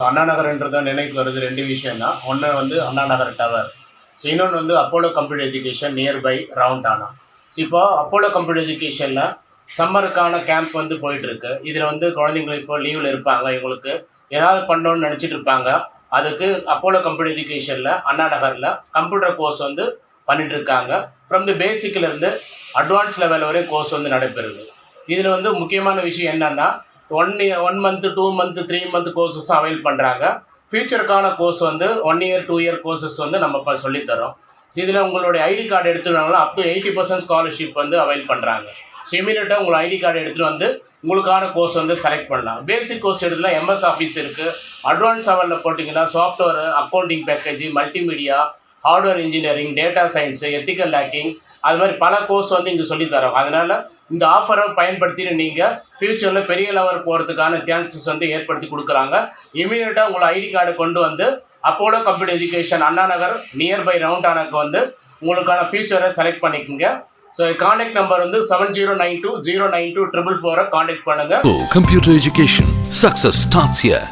அண்ணா நகர்ன்றத நினைவுக்கு வருது 2 விஷயம் தான். ஒண்ணு வந்து அண்ணா நகர் டவர். ஸோ இன்னொன்னு வந்து Apollo computer education nearby roundabout. So இப்போ அப்போலோ கம்ப்யூட்டர் எஜுகேஷன்ல சம்மருக்கான கேம்ப் வந்து போயிட்டுருக்கு. இதில் வந்து குழந்தைங்க இப்போ லீவில் இருப்பாங்க. இவங்களுக்கு ஏதாவது பண்ணணும்னு நினச்சிட்டு இருப்பாங்க. அதுக்கு அப்போலோ கம்ப்யூட்டர் எஜுகேஷனில் அண்ணா நகரில் கம்ப்யூட்டர் கோர்ஸ் வந்து பண்ணிட்டு இருக்காங்க. ஃப்ரம் தி பேசிக்லேருந்து அட்வான்ஸ் லெவல் வரை கோர்ஸ் வந்து நடைபெறுது. இதில் வந்து முக்கியமான விஷயம் என்னன்னா 1 மந்த் 2 மந்த் 3 மந்த் கோர்சஸும் அவைல் பண்ணுறாங்க. ஃபியூச்சருக்கான கோர்ஸ் வந்து 1 இயர் 2 இயர் கோர்சஸ் வந்து நம்ம இப்போ சொல்லித்தரோம். ஸோ இதில் உங்களுடைய ஐடி கார்டு எடுத்துனாங்களா அப் டு 80% ஸ்காலர்ஷிப் வந்து அவைல் பண்ணுறாங்க. ஸோ இமீடியட்டாக உங்கள் ஐடி கார்டு எடுத்துகிட்டு வந்து உங்களுக்கான கோர்ஸ் வந்து செலக்ட் பண்ணலாம். பேசிக் கோர்ஸ் எடுத்துலாம் எம்எஸ் ஆஃபீஸ் இருக்குது. அட்வான்ஸ் லெவலில் போட்டிங்கன்னா software, accounting package, multimedia, hardware engineering, data science, ethical hacking, அது மாதிரி பல கோர்ஸ் வந்து இங்கே சொல்லித்தரோம். அதனால் இந்த ஆஃபரை பயன்படுத்திட்டு நீங்கள் ஃப்யூச்சரில் பெரிய லெவல் போகிறதுக்கான சான்சஸ் வந்து ஏற்படுத்தி கொடுக்குறாங்க. இமீடியட்டாக உங்களை ஐடி கார்டு கொண்டு வந்து Apollo computer education Anna Nagar nearby ரவுண்டானாக்கு வந்து உங்களுக்கான ஃபியூச்சரை செலக்ட் பண்ணிக்கோங்க. ஸோ கான்டாக்ட் நம்பர் வந்து 7092 092 444 கான்டாக்ட் பண்ணுங்கள். Computer education. Success starts here.